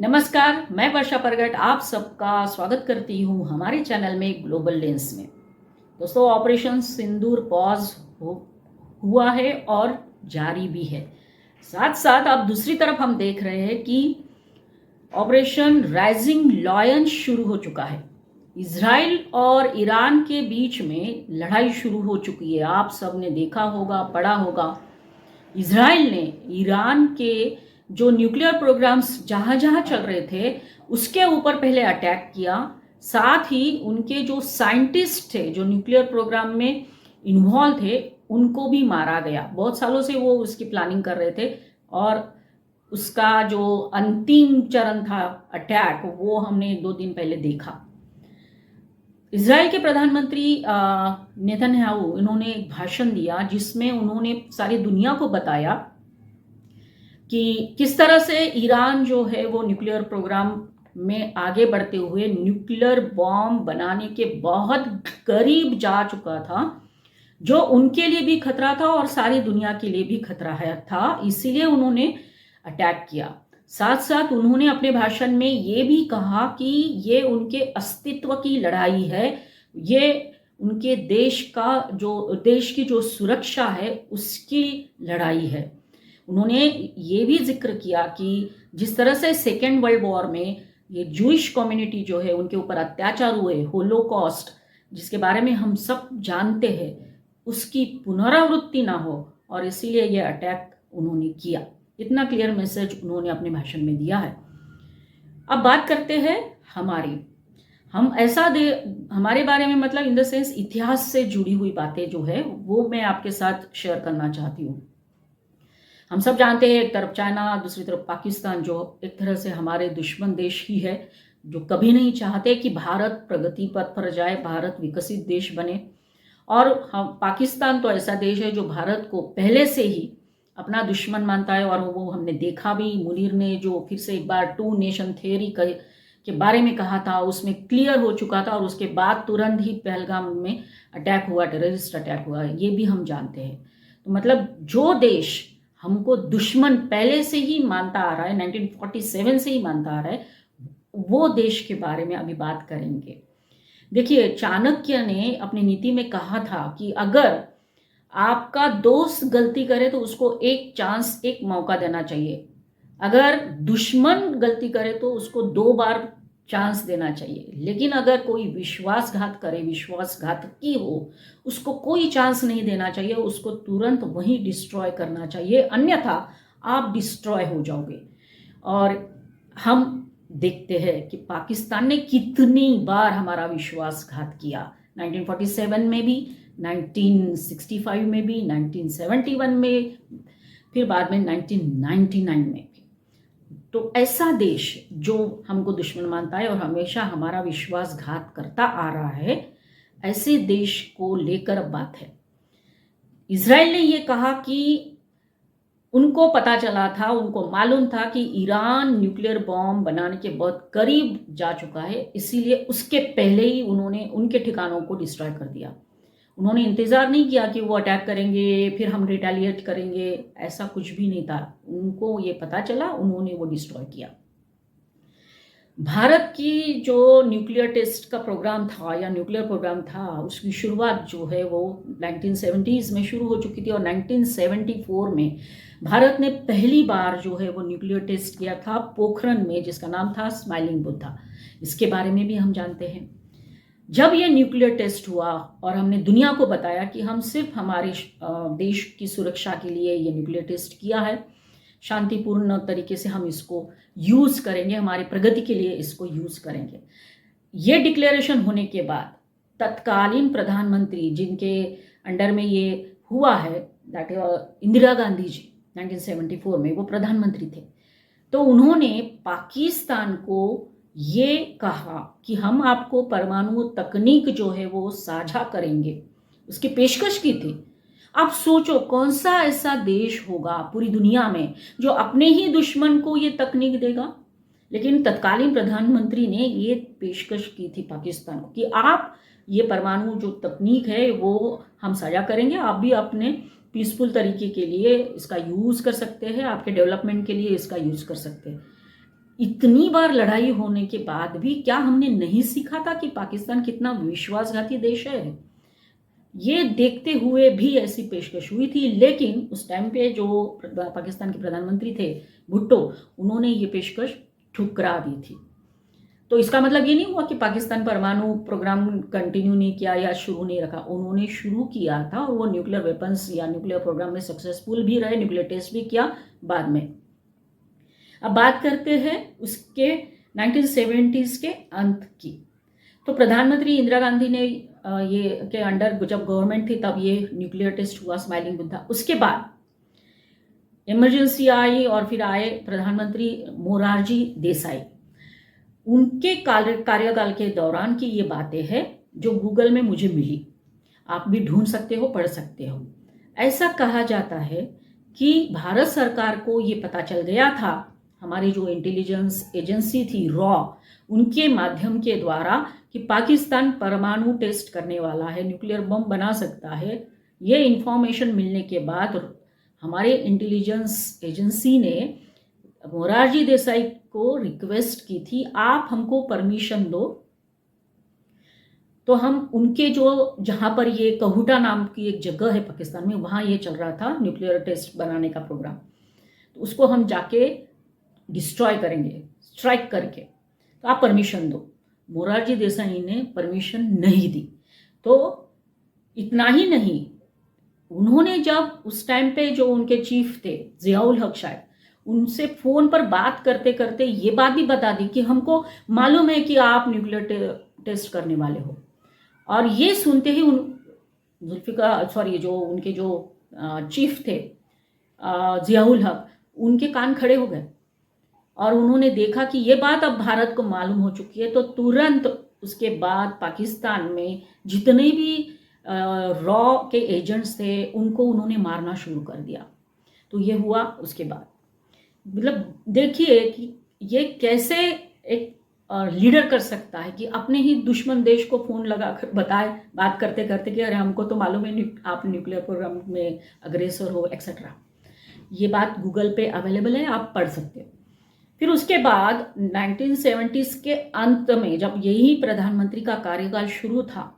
नमस्कार, मैं वर्षा परगट आप सबका स्वागत करती हूँ हमारे चैनल में ग्लोबल लेंस में। दोस्तों, ऑपरेशन सिंदूर पॉज हुआ है और जारी भी है। साथ साथ अब दूसरी तरफ हम देख रहे हैं कि ऑपरेशन राइजिंग लॉयन शुरू हो चुका है। इजराइल और ईरान के बीच में लड़ाई शुरू हो चुकी है। आप सब ने देखा होगा, पढ़ा होगा। इजराइल ने ईरान के जो न्यूक्लियर प्रोग्राम्स जहां जहां चल रहे थे उसके ऊपर पहले अटैक किया। साथ ही उनके जो साइंटिस्ट थे जो न्यूक्लियर प्रोग्राम में इन्वॉल्व थे उनको भी मारा गया। बहुत सालों से वो उसकी प्लानिंग कर रहे थे और उसका जो अंतिम चरण था अटैक, वो हमने 2 दिन पहले देखा। इजराइल के प्रधानमंत्री नेतन्याहू इन्होंने एक भाषण दिया जिसमें उन्होंने सारी दुनिया को बताया कि किस तरह से ईरान जो है वो न्यूक्लियर प्रोग्राम में आगे बढ़ते हुए न्यूक्लियर बॉम्ब बनाने के बहुत करीब जा चुका था, जो उनके लिए भी खतरा था और सारी दुनिया के लिए भी खतरा था। इसीलिए उन्होंने अटैक किया। साथ साथ उन्होंने अपने भाषण में ये भी कहा कि ये उनके अस्तित्व की लड़ाई है, ये उनके देश की जो सुरक्षा है उसकी लड़ाई है। उन्होंने ये भी जिक्र किया कि जिस तरह से सेकेंड वर्ल्ड वॉर में ये जूइश कम्युनिटी जो है उनके ऊपर अत्याचार हुए, होलोकॉस्ट, जिसके बारे में हम सब जानते हैं, उसकी पुनरावृत्ति ना हो, और इसीलिए ये अटैक उन्होंने किया। इतना क्लियर मैसेज उन्होंने अपने भाषण में दिया है। अब बात करते हैं हमारे बारे में, मतलब इन द सेंस इतिहास से जुड़ी हुई बातें जो है वो मैं आपके साथ शेयर करना चाहती हूँ। हम सब जानते हैं, एक तरफ चाइना, दूसरी तरफ पाकिस्तान, जो एक तरह से हमारे दुश्मन देश ही है, जो कभी नहीं चाहते कि भारत प्रगति पथ पर जाए, भारत विकसित देश बने। और पाकिस्तान तो ऐसा देश है जो भारत को पहले से ही अपना दुश्मन मानता है, और वो हमने देखा भी। मुनीर ने जो फिर से एक बार 2 नेशन थ्योरी के बारे में कहा था, उसमें क्लियर हो चुका था, और उसके बाद तुरंत ही पहलगाम में अटैक हुआ, टेररिस्ट अटैक हुआ, ये भी हम जानते हैं। तो मतलब जो देश हमको दुश्मन पहले से ही मानता आ रहा है, 1947 से ही मानता आ रहा है, वो देश के बारे में अभी बात करेंगे। देखिए, चाणक्य ने अपनी नीति में कहा था कि अगर आपका दोस्त गलती करे तो उसको एक चांस, एक मौका देना चाहिए। अगर दुश्मन गलती करे तो उसको 2 बार चांस देना चाहिए। लेकिन अगर कोई विश्वासघात करे, विश्वासघातकी हो, उसको कोई चांस नहीं देना चाहिए, उसको तुरंत वहीं डिस्ट्रॉय करना चाहिए, अन्यथा आप डिस्ट्रॉय हो जाओगे। और हम देखते हैं कि पाकिस्तान ने कितनी बार हमारा विश्वासघात किया। 1947 में भी, 1965 में भी, 1971 में, फिर बाद में 1999 में भी। तो ऐसा देश जो हमको दुश्मन मानता है और हमेशा हमारा विश्वासघात करता आ रहा है, ऐसे देश को लेकर अब बात है। इजराइल ने ये कहा कि उनको पता चला था, उनको मालूम था कि ईरान न्यूक्लियर बॉम्ब बनाने के बहुत करीब जा चुका है, इसीलिए उसके पहले ही उन्होंने उनके ठिकानों को डिस्ट्रॉय कर दिया। उन्होंने इंतज़ार नहीं किया कि वो अटैक करेंगे फिर हम रिटेलिएट करेंगे, ऐसा कुछ भी नहीं था। उनको ये पता चला, उन्होंने वो डिस्ट्रॉय किया। भारत की जो न्यूक्लियर टेस्ट का प्रोग्राम था या न्यूक्लियर प्रोग्राम था, उसकी शुरुआत जो है वो 1970s में शुरू हो चुकी थी, और 1974 में भारत ने पहली बार जो है वो न्यूक्लियर टेस्ट किया था पोखरण में, जिसका नाम था स्माइलिंग बुद्धा। इसके बारे में भी हम जानते हैं। जब ये न्यूक्लियर टेस्ट हुआ और हमने दुनिया को बताया कि हम सिर्फ हमारे देश की सुरक्षा के लिए ये न्यूक्लियर टेस्ट किया है, शांतिपूर्ण तरीके से हम इसको यूज़ करेंगे, हमारी प्रगति के लिए इसको यूज़ करेंगे, ये डिक्लेरेशन होने के बाद तत्कालीन प्रधानमंत्री जिनके अंडर में ये हुआ है, दैट इंदिरा गांधी जी, 1974 में वो प्रधानमंत्री थे। तो उन्होंने पाकिस्तान को ये कहा कि हम आपको परमाणु तकनीक जो है वो साझा करेंगे, उसकी पेशकश की थी। आप सोचो, कौन सा ऐसा देश होगा पूरी दुनिया में जो अपने ही दुश्मन को ये तकनीक देगा। लेकिन तत्कालीन प्रधानमंत्री ने ये पेशकश की थी पाकिस्तान को कि आप ये परमाणु जो तकनीक है वो हम साझा करेंगे, आप भी अपने पीसफुल तरीके के लिए इसका यूज़ कर सकते हैं, आपके डेवलपमेंट के लिए इसका यूज़ कर सकते हैं। इतनी बार लड़ाई होने के बाद भी क्या हमने नहीं सीखा था कि पाकिस्तान कितना विश्वासघाती देश है? ये देखते हुए भी ऐसी पेशकश हुई थी, लेकिन उस टाइम पे जो पाकिस्तान के प्रधानमंत्री थे भुट्टो, उन्होंने ये पेशकश ठुकरा दी थी। तो इसका मतलब ये नहीं हुआ कि पाकिस्तान परमाणु प्रोग्राम कंटिन्यू नहीं किया या शुरू नहीं रखा। उन्होंने शुरू किया था और वो न्यूक्लियर वेपन्स या न्यूक्लियर प्रोग्राम में सक्सेसफुल भी रहे, न्यूक्लियर टेस्ट भी किया बाद में। अब बात करते हैं उसके 1970s के अंत की। तो प्रधानमंत्री इंदिरा गांधी ने ये के अंडर जब गवर्नमेंट थी तब ये न्यूक्लियर टेस्ट हुआ स्माइलिंग बुद्धा। उसके बाद इमरजेंसी आई और फिर आए प्रधानमंत्री मोरारजी देसाई। उनके कार्यकाल के दौरान की ये बातें हैं जो गूगल में मुझे मिली, आप भी ढूंढ सकते हो, पढ़ सकते हो। ऐसा कहा जाता है कि भारत सरकार को ये पता चल गया था, हमारी जो इंटेलिजेंस एजेंसी थी रॉ, उनके माध्यम के द्वारा कि पाकिस्तान परमाणु टेस्ट करने वाला है, न्यूक्लियर बम बना सकता है। ये इंफॉर्मेशन मिलने के बाद हमारे इंटेलिजेंस एजेंसी ने मोरारजी देसाई को रिक्वेस्ट की थी, आप हमको परमिशन दो। तो हम उनके जो जहाँ पर ये कहूटा नाम की एक जगह है पाकिस्तान में, वहाँ ये चल रहा था न्यूक्लियर टेस्ट बनाने का प्रोग्राम, तो उसको हम जाके डिस्ट्रॉय करेंगे स्ट्राइक करके, तो आप परमिशन दो। मोरारजी देसाई ने परमिशन नहीं दी। तो इतना ही नहीं, उन्होंने जब उस टाइम पे जो उनके चीफ थे जियाउल हक शायद, उनसे फोन पर बात करते करते ये बात भी बता दी कि हमको मालूम है कि आप न्यूक्लियर टेस्ट करने वाले हो। और ये सुनते ही जो उनके जो चीफ थे जियाउल हक, उनके कान खड़े हो गए और उन्होंने देखा कि ये बात अब भारत को मालूम हो चुकी है। तो तुरंत उसके बाद पाकिस्तान में जितने भी रॉ के एजेंट्स थे उनको उन्होंने मारना शुरू कर दिया। तो ये हुआ उसके बाद। मतलब देखिए कि ये कैसे एक लीडर कर सकता है कि अपने ही दुश्मन देश को फोन लगा कर बताए बात करते करते कि अरे हमको तो मालूम है आप न्यूक्लियर प्रोग्राम में अग्रेसर हो एक्सेट्रा। ये बात गूगल पे अवेलेबल है, आप पढ़ सकते हो। फिर उसके बाद 1970s के अंत में जब यही प्रधानमंत्री का कार्यकाल शुरू था,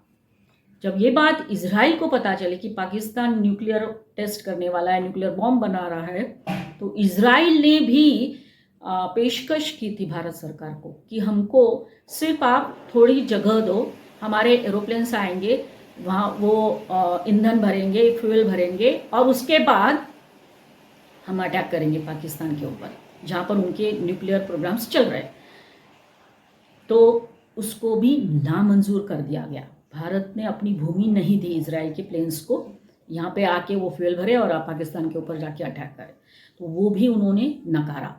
जब ये बात इजराइल को पता चले कि पाकिस्तान न्यूक्लियर टेस्ट करने वाला है, न्यूक्लियर बॉम्ब बना रहा है, तो इजराइल ने भी पेशकश की थी भारत सरकार को कि हमको सिर्फ आप थोड़ी जगह दो, हमारे एरोप्लेन्स आएंगे, वहाँ वो ईंधन भरेंगे, फ्यूल भरेंगे और उसके बाद हम अटैक करेंगे पाकिस्तान के ऊपर जहाँ पर उनके न्यूक्लियर प्रोग्राम्स चल रहे हैं। तो उसको भी नामंजूर कर दिया गया। भारत ने अपनी भूमि नहीं दी इजराइल के प्लेन्स को, यहाँ पे आके वो फ्यूल भरे और पाकिस्तान के ऊपर जाके अटैक करे, तो वो भी उन्होंने नकारा।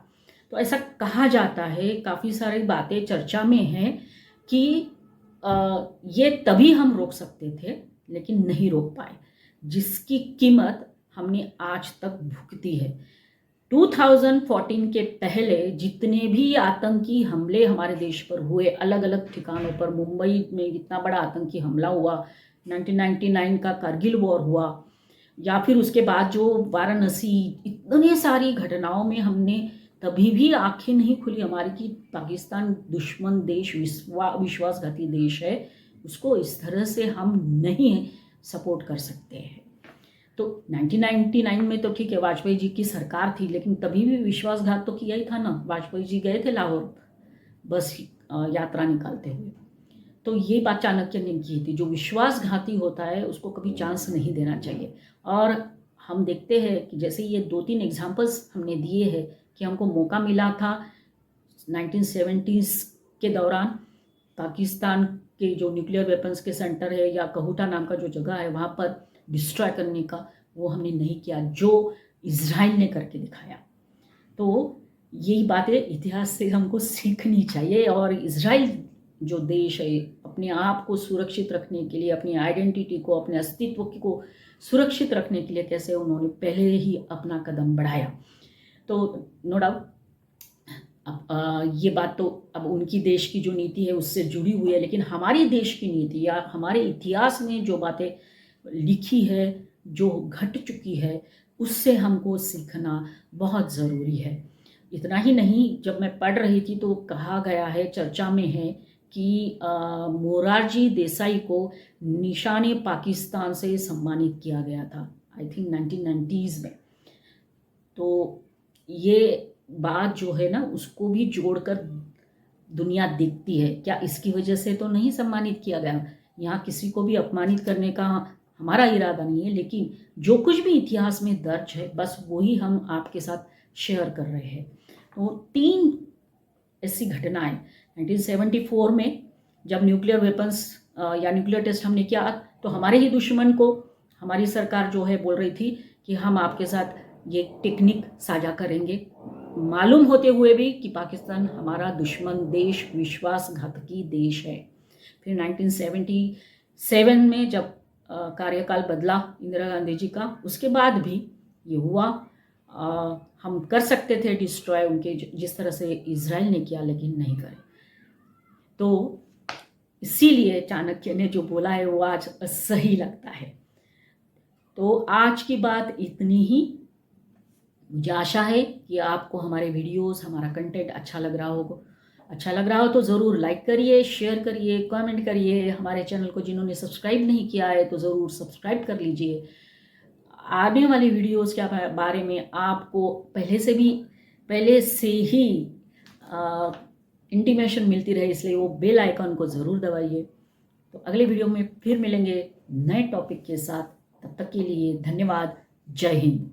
तो ऐसा कहा जाता है, काफ़ी सारी बातें चर्चा में हैं कि ये तभी हम रोक सकते थे लेकिन नहीं रोक पाए, जिसकी कीमत हमने आज तक भुगती है। 2014 के पहले जितने भी आतंकी हमले हमारे देश पर हुए, अलग अलग ठिकानों पर, मुंबई में इतना बड़ा आतंकी हमला हुआ, 1999 का कारगिल वॉर हुआ, या फिर उसके बाद जो वाराणसी, इतनी सारी घटनाओं में हमने तभी भी आंखें नहीं खुली हमारी कि पाकिस्तान दुश्मन देश, विश्वासघाती देश है, उसको इस तरह से हम नहीं सपोर्ट कर सकते हैं। तो 1999 में तो ठीक है वाजपेयी जी की सरकार थी, लेकिन तभी भी विश्वासघात तो किया ही था ना। वाजपेयी जी गए थे लाहौर बस यात्रा निकालते हुए, तो ये बात चाणक्य ने की थी, जो विश्वासघाती होता है उसको कभी चांस नहीं देना चाहिए। और हम देखते हैं कि जैसे ये 2-3 एग्जाम्पल्स हमने दिए हैं कि हमको मौका मिला था 1970s के दौरान पाकिस्तान के जो न्यूक्लियर वेपन्स के सेंटर है या कहूटा नाम का जो जगह है वहाँ पर डिस्ट्रॉय करने का, वो हमने नहीं किया जो इजराइल ने करके दिखाया। तो यही बातें इतिहास से हमको सीखनी चाहिए। और इजराइल जो देश है अपने आप को सुरक्षित रखने के लिए, अपनी आइडेंटिटी को, अपने अस्तित्व को सुरक्षित रखने के लिए कैसे उन्होंने पहले ही अपना कदम बढ़ाया। तो नो डाउट अब ये बात तो अब उनकी देश की जो नीति है उससे जुड़ी हुई है, लेकिन हमारी देश की नीति या हमारे इतिहास में जो बातें लिखी है, जो घट चुकी है, उससे हमको सीखना बहुत ज़रूरी है। इतना ही नहीं, जब मैं पढ़ रही थी तो कहा गया है, चर्चा में है कि मोरारजी देसाई को निशाने पाकिस्तान से सम्मानित किया गया था, आई थिंक 1990s में। तो ये बात जो है ना, उसको भी जोड़कर दुनिया देखती है, क्या इसकी वजह से तो नहीं सम्मानित किया गया। यहाँ किसी को भी अपमानित करने का हमारा इरादा नहीं है, लेकिन जो कुछ भी इतिहास में दर्ज है बस वही हम आपके साथ शेयर कर रहे हैं। तो 3 ऐसी घटनाएं 1974 में जब न्यूक्लियर वेपन्स या न्यूक्लियर टेस्ट हमने किया, तो हमारे ही दुश्मन को हमारी सरकार जो है बोल रही थी कि हम आपके साथ ये टेक्निक साझा करेंगे, मालूम होते हुए भी कि पाकिस्तान हमारा दुश्मन देश, विश्वासघातकी देश है। फिर 1977 में जब कार्यकाल बदला इंदिरा गांधी जी का, उसके बाद भी ये हुआ। हम कर सकते थे डिस्ट्रॉय उनके, जिस तरह से इजराइल ने किया, लेकिन नहीं करे। तो इसीलिए चाणक्य ने जो बोला है वो आज सही लगता है। तो आज की बात इतनी ही। मुझे आशा है कि आपको हमारे वीडियोस, हमारा कंटेंट अच्छा लग रहा हो तो ज़रूर लाइक करिए, शेयर करिए, कमेंट करिए। हमारे चैनल को जिन्होंने सब्सक्राइब नहीं किया है तो ज़रूर सब्सक्राइब कर लीजिए। आने वाली वीडियोस के बारे में आपको पहले से ही इंटीमेशन मिलती रहे, इसलिए वो बेल आइकन को ज़रूर दबाइए। तो अगले वीडियो में फिर मिलेंगे नए टॉपिक के साथ। तब तक के लिए धन्यवाद। जय हिंद।